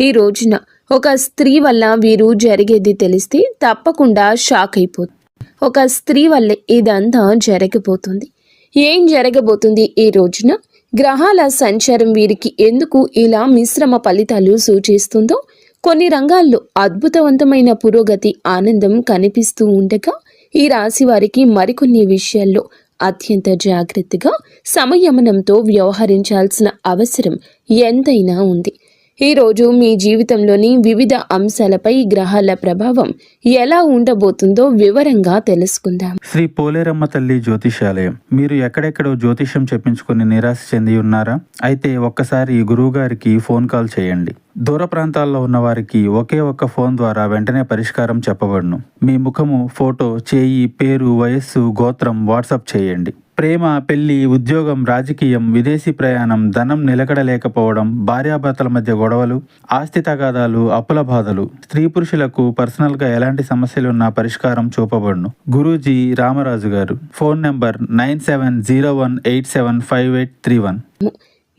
ఈ రోజున ఒక స్త్రీ వల్ల వీరు జరిగేది తెలిస్తే తప్పకుండా షాక్ అయిపోతుంది. ఒక స్త్రీ వల్లే ఇదంతా జరగబోతుంది. ఏం జరగబోతుంది ఈ రోజున? గ్రహాల సంచారం వీరికి ఎందుకు ఇలా మిశ్రమ ఫలితాలు సూచిస్తుందో, కొన్ని రంగాల్లో అద్భుతవంతమైన పురోగతి, ఆనందం కనిపిస్తూ ఉండగా, ఈ రాశి వారికి మరికొన్ని విషయాల్లో అత్యంత జాగ్రత్తగా, సంయమనంతో వ్యవహరించాల్సిన అవసరం ఎంతైనా ఉంది. ఈరోజు మీ జీవితంలోని వివిధ అంశాలపై గ్రహాల ప్రభావం ఎలా ఉండబోతుందో వివరంగా తెలుసుకుందాం. శ్రీ పోలేరమ్మ తల్లి జ్యోతిషాలయం. మీరు ఎక్కడెక్కడో జ్యోతిష్యం చెప్పించుకుని నిరాశ చెంది ఉన్నారా? అయితే ఒక్కసారి గురువు గారికి ఫోన్ కాల్ చేయండి. దూర ప్రాంతాల్లో ఉన్న వారికి ఒకే ఒక్క ఫోన్ ద్వారా వెంటనే పరిష్కారం చెప్పబడును. మీ ముఖము, ఫోటో, చేయి, పేరు, వయస్సు, గోత్రం వాట్సాప్ చేయండి. ప్రేమ, పెళ్లి, ఉద్యోగం, రాజకీయం, విదేశీ ప్రయాణం, ధనం నిలకడలేకపోవడం, భార్యాభర్తల మధ్య గొడవలు, ఆస్తి తగాదాలు, అప్పుల బాధలు, స్త్రీ పురుషులకు పర్సనల్గా ఎలాంటి సమస్యలున్నా పరిష్కారం చూపబడును. గురూజీ రామరాజు గారు. Phone number 9701875831.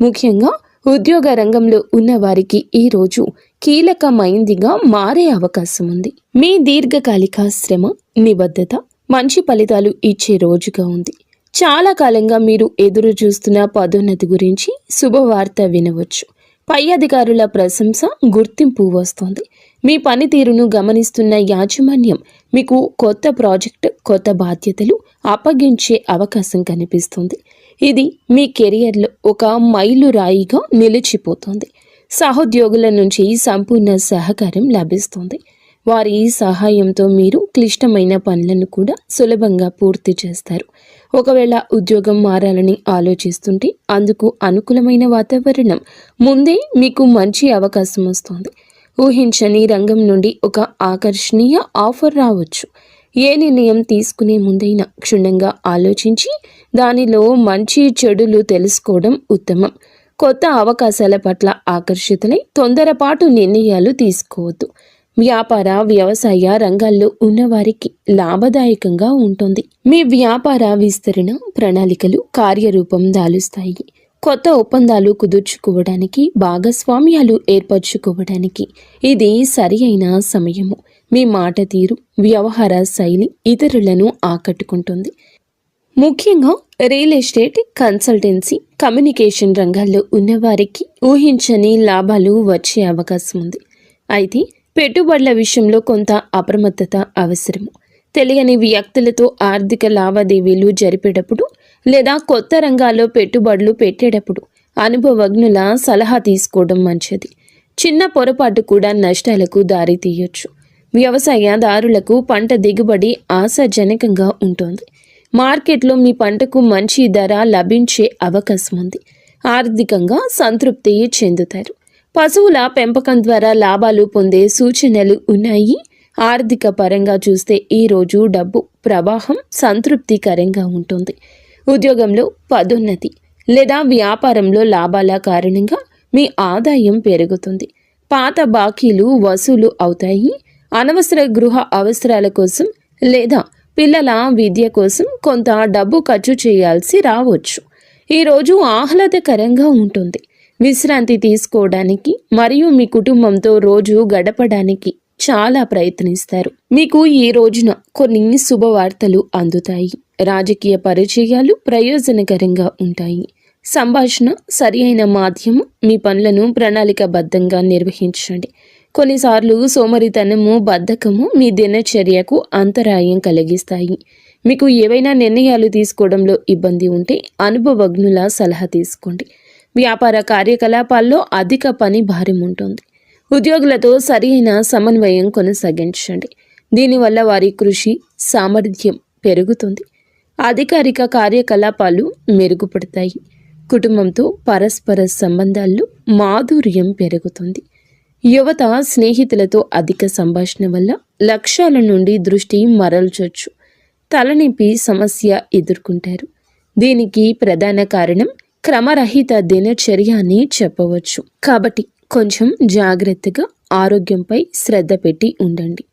ముఖ్యంగా ఉద్యోగ రంగంలో ఉన్న వారికి ఈ రోజు కీలకమైందిగా మారే అవకాశం ఉంది. మీ దీర్ఘకాలిక శ్రమ, నిబద్ధత మంచి ఫలితాలు ఇచ్చే రోజుగా ఉంది. చాలా కాలంగా మీరు ఎదురు చూస్తున్న పదోన్నతి గురించి శుభవార్త వినవచ్చు. పై అధికారుల ప్రశంస, గుర్తింపు వస్తోంది. మీ పనితీరును గమనిస్తున్న యాజమాన్యం మీకు కొత్త ప్రాజెక్ట్, కొత్త బాధ్యతలు అప్పగించే అవకాశం కనిపిస్తుంది. ఇది మీ కెరియర్లో ఒక మైలురాయిగా నిలిచిపోతుంది. సహోద్యోగుల నుంచి సంపూర్ణ సహకారం లభిస్తుంది. వారి సహాయంతో మీరు క్లిష్టమైన పనులను కూడా సులభంగా పూర్తి చేస్తారు. ఒకవేళ ఉద్యోగం మారాలని ఆలోచిస్తుంటే అందుకు అనుకూలమైన వాతావరణం ముందే మీకు మంచి అవకాశం వస్తుంది. ఊహించని రంగం నుండి ఒక ఆకర్షణీయ ఆఫర్ రావచ్చు. ఏ నిర్ణయం తీసుకునే ముందైనా క్షుణ్ణంగా ఆలోచించి దానిలో మంచి చెడులు తెలుసుకోవడం ఉత్తమం. కొత్త అవకాశాల పట్ల ఆకర్షితులై తొందరపాటు నిర్ణయాలు తీసుకోవద్దు. వ్యాపార, వ్యవసాయ రంగాల్లో ఉన్నవారికి లాభదాయకంగా ఉంటుంది. మీ వ్యాపార విస్తరణ ప్రణాళికలు కార్యరూపం దాలుస్తాయి. కొత్త ఒప్పందాలు కుదుర్చుకోవడానికి, భాగస్వామ్యాలు ఏర్పరచుకోవడానికి ఇది సరి అయిన సమయము. మీ మాట తీరు, వ్యవహార శైలి ఇతరులను ఆకట్టుకుంటుంది. ముఖ్యంగా రియల్ ఎస్టేట్, కన్సల్టెన్సీ, కమ్యూనికేషన్ రంగాల్లో ఉన్నవారికి ఊహించని లాభాలు వచ్చే అవకాశం ఉంది. అయితే పెట్టుబడుల విషయంలో కొంత అప్రమత్తత అవసరము. తెలియని వ్యక్తులతో ఆర్థిక లావాదేవీలు జరిపేటప్పుడు లేదా కొత్త రంగాల్లో పెట్టుబడులు పెట్టేటప్పుడు అనుభవజ్ఞుల సలహా తీసుకోవడం మంచిది. చిన్న పొరపాటు కూడా నష్టాలకు దారితీయొచ్చు. వ్యవసాయదారులకు పంట దిగుబడి ఆశాజనకంగా ఉంటుంది. మార్కెట్లో మీ పంటకు మంచి ధర లభించే అవకాశం ఉంది. ఆర్థికంగా సంతృప్తి చెందుతారు. పశువుల పెంపకం ద్వారా లాభాలు పొందే సూచనలు ఉన్నాయి. ఆర్థిక పరంగా చూస్తే ఈరోజు డబ్బు ప్రవాహం సంతృప్తికరంగా ఉంటుంది. ఉద్యోగంలో పదోన్నతి లేదా వ్యాపారంలో లాభాల కారణంగా మీ ఆదాయం పెరుగుతుంది. పాత బాకీలు వసూలు అవుతాయి. అనవసర గృహ అవసరాల కోసం లేదా పిల్లల విద్య కోసం కొంత డబ్బు ఖర్చు చేయాల్సి రావచ్చు. ఈరోజు ఆహ్లాదకరంగా ఉంటుంది. విశ్రాంతి తీసుకోవడానికి మరియు మీ కుటుంబంతో రోజు గడపడానికి చాలా ప్రయత్నిస్తారు. మీకు ఈ రోజున కొన్ని శుభవార్తలు అందుతాయి. రాజకీయ పరిచయాలు ప్రయోజనకరంగా ఉంటాయి. సంభాషణ సరి అయిన మాధ్యమం. మీ పనులను ప్రణాళికాబద్ధంగా నిర్వహించండి. కొన్నిసార్లు సోమరితనము, బద్ధకము మీ దినచర్యకు అంతరాయం కలిగిస్తాయి. మీకు ఏవైనా నిర్ణయాలు తీసుకోవడంలో ఇబ్బంది ఉంటే అనుభవజ్ఞుల సలహా తీసుకోండి. వ్యాపార కార్యకలాపాల్లో అధిక పని భారం ఉంటుంది. ఉద్యోగులతో సరైన సమన్వయం కొనసాగించండి. దీనివల్ల వారి కృషి సామర్థ్యం పెరుగుతుంది. అధికారిక కార్యకలాపాలు మెరుగుపడతాయి. కుటుంబంతో పరస్పర సంబంధాల్లో మాధుర్యం పెరుగుతుంది. యువత స్నేహితులతో అధిక సంభాషణ వల్ల లక్ష్యాల నుండి దృష్టి మరల్చొచ్చు. తలనొప్పి సమస్య ఎదుర్కొంటారు. దీనికి ప్రధాన కారణం క్రమరహిత దినచర్య అని చెప్పవచ్చు. కాబట్టి కొంచెం జాగ్రత్తగా ఆరోగ్యంపై శ్రద్ధ పెట్టి ఉండండి.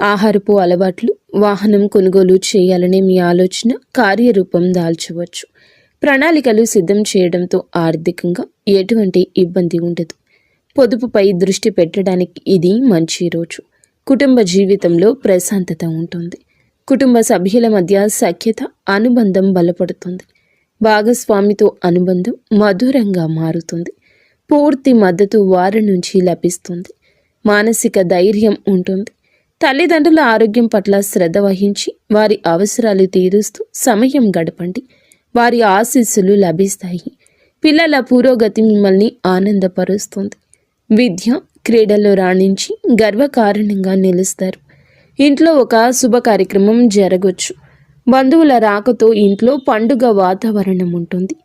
ఆహారపు అలవాట్లు, వాహనం కొనుగోలు చేయాలనే మీ ఆలోచన కార్యరూపం దాల్చవచ్చు. ప్రణాళికలు సిద్ధం చేయడంతో ఆర్థికంగా ఎటువంటి ఇబ్బంది ఉండదు. పొదుపుపై దృష్టి పెట్టడానికి ఇది మంచి రోజు. కుటుంబ జీవితంలో ప్రశాంతత ఉంటుంది. కుటుంబ సభ్యుల మధ్య సఖ్యత, అనుబంధం బలపడుతుంది. భాగస్వామితో అనుబంధం మధురంగా మారుతుంది. పూర్తి మద్దతు వారి నుంచి లభిస్తుంది. మానసిక ధైర్యం ఉంటుంది. తల్లిదండ్రుల ఆరోగ్యం పట్ల శ్రద్ధ వహించి వారి అవసరాలు తీరుస్తూ సమయం గడపండి. వారి ఆశీస్సులు లభిస్తాయి. పిల్లల పురోగతి మిమ్మల్ని ఆనందపరుస్తుంది. విద్య, క్రీడల్లో రాణించి గర్వకారణంగా నిలుస్తారు. ఇంట్లో ఒక శుభ కార్యక్రమం జరగవచ్చు. బంధువుల రాకతో ఇంట్లో పండుగ వాతావరణం ఉంటుంది.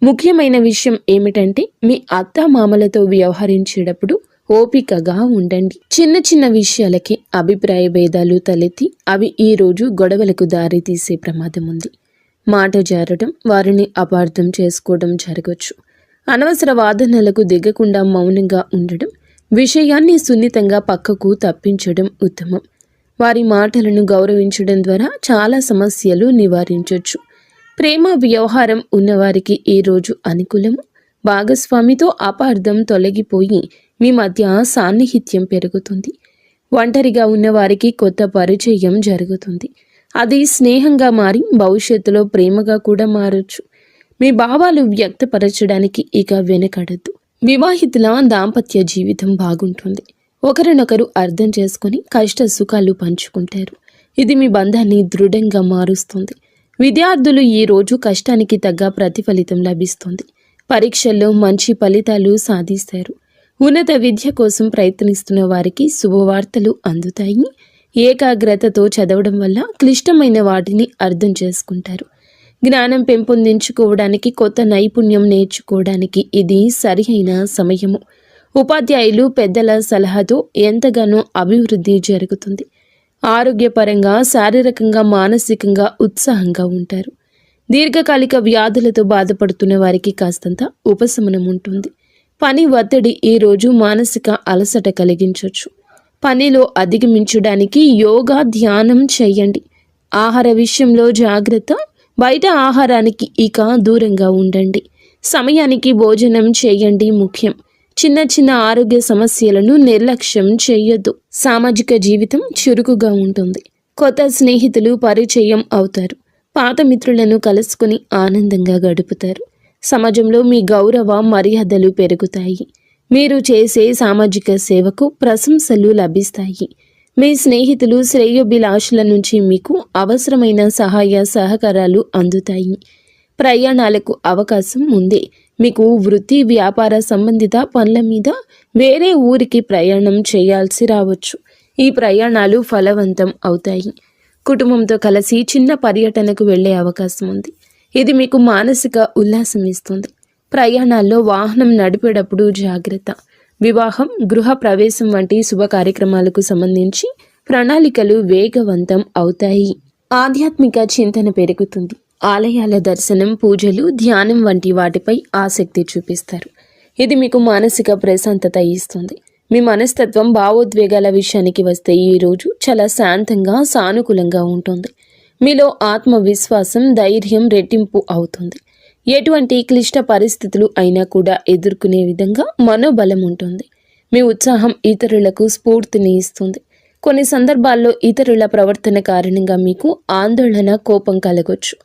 ముఖ్యమైన విషయం ఏమిటంటే మీ అత్తామామలతో వ్యవహరించేటప్పుడు ఓపికగా ఉండండి. చిన్న చిన్న విషయాలకి అభిప్రాయ భేదాలు తలెత్తి అవి ఈ రోజు గొడవలకు దారి తీసే ప్రమాదం ఉంది. మాట జారడం, వారిని అపార్థం చేసుకోవడం జరగవచ్చు. అనవసర వాదనలకు దిగకుండా మౌనంగా ఉండడం, విషయాన్ని సున్నితంగా పక్కకు తప్పించడం ఉత్తమం. వారి మాటలను గౌరవించడం ద్వారా చాలా సమస్యలు నివారించవచ్చు. ప్రేమ వ్యవహారం ఉన్నవారికి ఈ రోజు అనుకూలము. భాగస్వామితో అపార్థం తొలగిపోయి మీ మధ్య సాన్నిహిత్యం పెరుగుతుంది. ఒంటరిగా ఉన్నవారికి కొత్త పరిచయం జరుగుతుంది. అది స్నేహంగా మారి భవిష్యత్తులో ప్రేమగా కూడా మారచ్చు. మీ భావాలు వ్యక్తపరచడానికి ఇక వెనకడద్దు. వివాహితుల దాంపత్య జీవితం బాగుంటుంది. ఒకరినొకరు అర్థం చేసుకుని కష్ట సుఖాలు పంచుకుంటారు. ఇది మీ బంధాన్ని దృఢంగా మారుస్తుంది. విద్యార్థులు ఈ రోజు కష్టానికి తగ్గ ప్రతిఫలితం లభిస్తుంది. పరీక్షల్లో మంచి ఫలితాలు సాధిస్తారు. ఉన్నత విద్య కోసం ప్రయత్నిస్తున్న వారికి శుభవార్తలు అందుతాయి. ఏకాగ్రతతో చదవడం వల్ల క్లిష్టమైన వాటిని అర్థం చేసుకుంటారు. జ్ఞానం పెంపొందించుకోవడానికి, కొత్త నైపుణ్యం నేర్చుకోవడానికి ఇది సరియైన సమయము. ఉపాధ్యాయులు, పెద్దల సలహాతో ఎంతగానో అభివృద్ధి జరుగుతుంది. ఆరోగ్యపరంగా, శారీరకంగా, మానసికంగా ఉత్సాహంగా ఉంటారు. దీర్ఘకాలిక వ్యాధులతో బాధపడుతున్న వారికి కాస్తంత ఉపశమనం ఉంటుంది. పని ఒత్తిడి ఈ రోజు మానసిక అలసట కలిగించవచ్చు. పనిలో అధిగమించడానికి యోగా, ధ్యానం చేయండి. ఆహార విషయంలో జాగ్రత్త. బయట ఆహారానికి ఇక దూరంగా ఉండండి. సమయానికి భోజనం చేయండి ముఖ్యం. చిన్న చిన్న ఆరోగ్య సమస్యలను నిర్లక్ష్యం చేయొద్దు. సామాజిక జీవితం చురుకుగా ఉంటుంది. కొత్త స్నేహితులు పరిచయం అవుతారు. పాత మిత్రులను కలుసుకుని ఆనందంగా గడుపుతారు. సమాజంలో మీ గౌరవ మర్యాదలు పెరుగుతాయి. మీరు చేసే సామాజిక సేవకు ప్రశంసలు లభిస్తాయి. మీ స్నేహితులు, శ్రేయోభిలాషుల నుంచి మీకు అవసరమైన సహాయ సహకారాలు అందుతాయి. ప్రయాణాలకు అవకాశం ఉంది. మీకు వృత్తి, వ్యాపార సంబంధిత పనుల మీద వేరే ఊరికి ప్రయాణం చేయాల్సి రావచ్చు. ఈ ప్రయాణాలు ఫలవంతం అవుతాయి. కుటుంబంతో కలిసి చిన్న పర్యటనకు వెళ్ళే అవకాశం ఉంది. ఇది మీకు మానసిక ఉల్లాసం ఇస్తుంది. ప్రయాణాల్లో వాహనం నడిపేటప్పుడు జాగ్రత్త. వివాహం, గృహ ప్రవేశం వంటి శుభ కార్యక్రమాలకు సంబంధించి ప్రణాళికలు వేగవంతం అవుతాయి. ఆధ్యాత్మిక చింతన పెరుగుతుంది. ఆలయాల దర్శనం, పూజలు, ధ్యానం వంటి వాటిపై ఆసక్తి చూపిస్తారు. ఇది మీకు మానసిక ప్రశాంతత ఇస్తుంది. మీ మనస్తత్వం, భావోద్వేగాల విషయానికి వస్తే ఈ రోజు చాలా శాంతంగా, సానుకూలంగా ఉంటుంది. మీలో ఆత్మవిశ్వాసం, ధైర్యం రెట్టింపు అవుతుంది. ఎటువంటి క్లిష్ట పరిస్థితులు అయినా కూడా ఎదుర్కొనే విధంగా మనోబలం ఉంటుంది. మీ ఉత్సాహం ఇతరులకు స్ఫూర్తిని ఇస్తుంది. కొన్ని సందర్భాల్లో ఇతరుల ప్రవర్తన కారణంగా మీకు ఆందోళన, కోపం కలగొచ్చు.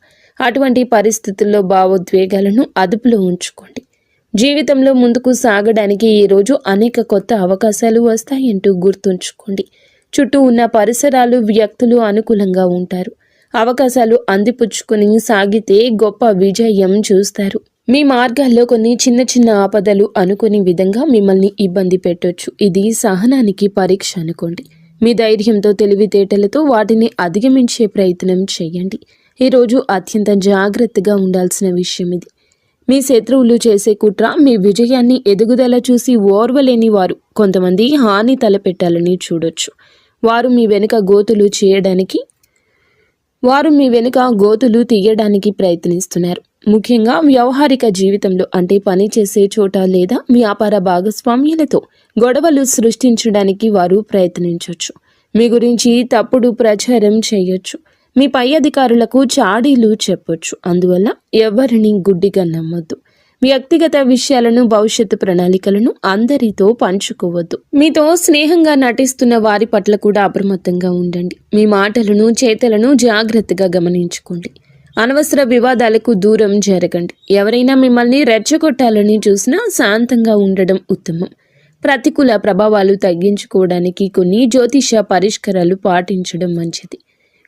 అటువంటి పరిస్థితుల్లో భావోద్వేగాలను అదుపులో ఉంచుకోండి. జీవితంలో ముందుకు సాగడానికి ఈరోజు అనేక కొత్త అవకాశాలు వస్తాయంటూ గుర్తుంచుకోండి. చుట్టూ ఉన్న పరిసరాలు, వ్యక్తులు అనుకూలంగా ఉంటారు. అవకాశాలు అందిపుచ్చుకొని సాగితే గొప్ప విజయం చూస్తారు. మీ మార్గాల్లో కొన్ని చిన్న చిన్న ఆపదలు అనుకునే విధంగా మిమ్మల్ని ఇబ్బంది పెట్టొచ్చు. ఇది సహనానికి పరీక్ష అనుకోండి. మీ ధైర్యంతో, తెలివితేటలతో వాటిని అధిగమించే ప్రయత్నం చేయండి. ఈరోజు అత్యంత జాగ్రత్తగా ఉండాల్సిన విషయం ఇది. మీ శత్రువులు చేసే కుట్ర, మీ విజయాన్ని, ఎదుగుదల చూసి ఓర్వలేని వారు కొంతమంది హాని తలపెట్టాలని చూడొచ్చు. వారు మీ వెనుక గోతులు తీయడానికి ప్రయత్నిస్తున్నారు. ముఖ్యంగా వ్యవహారిక జీవితంలో, అంటే పని చేసే చోట లేదా వ్యాపార భాగస్వామ్యులతో గొడవలు సృష్టించడానికి వారు ప్రయత్నించవచ్చు. మీ గురించి తప్పుడు ప్రచారం చేయొచ్చు. మీ పై అధికారులకు చాడీలు చెప్పొచ్చు. అందువల్ల ఎవరిని గుడ్డిగా నమ్మొద్దు. వ్యక్తిగత విషయాలను, భవిష్యత్తు ప్రణాళికలను అందరితో పంచుకోవద్దు. మీతో స్నేహంగా నటిస్తున్న వారి పట్ల కూడా అప్రమత్తంగా ఉండండి. మీ మాటలను, చేతలను జాగ్రత్తగా గమనించుకోండి. అనవసర వివాదాలకు దూరం జరగండి. ఎవరైనా మిమ్మల్ని రెచ్చగొట్టాలని చూసినా శాంతంగా ఉండడం ఉత్తమం. ప్రతికూల ప్రభావాలు తగ్గించుకోవడానికి కొన్ని జ్యోతిష పరిష్కారాలు పాటించడం మంచిది.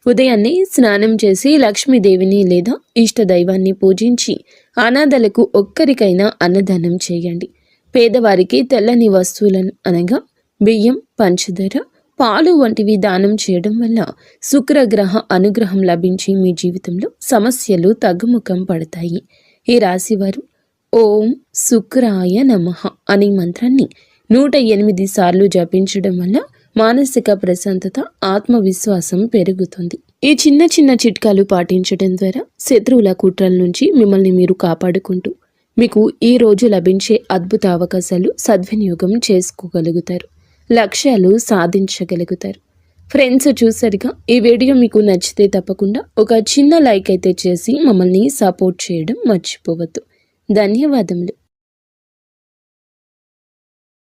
ఉదయాన్నే స్నానం చేసి లక్ష్మీదేవిని లేదా ఇష్టదైవాన్ని పూజించి అనాథలకు ఒక్కరికైనా అన్నదానం చేయండి. పేదవారికి తెల్లని వస్తువులను అనగా బియ్యం, పంచదార, పాలు వంటివి దానం చేయడం వల్ల శుక్రగ్రహ అనుగ్రహం లభించి మీ జీవితంలో సమస్యలు తగ్గుముఖం పడతాయి. ఈ రాశివారు ఓం శుక్రాయ నమః అనే మంత్రాన్ని 108 సార్లు జపించడం వల్ల మానసిక ప్రశాంతత, ఆత్మవిశ్వాసం పెరుగుతుంది. ఈ చిన్న చిన్న చిట్కాలు పాటించడం ద్వారా శత్రువుల కుట్రల నుంచి మిమ్మల్ని మీరు కాపాడుకుంటూ మీకు ఈ రోజు లభించే అద్భుత అవకాశాలు సద్వినియోగం చేసుకోగలుగుతారు. లక్ష్యాలు సాధించగలుగుతారు. ఫ్రెండ్స్, చూసారుగా, ఈ వీడియో మీకు నచ్చితే తప్పకుండా ఒక చిన్న లైక్ అయితే చేసి మమ్మల్ని సపోర్ట్ చేయడం మర్చిపోవద్దు. ధన్యవాదములు.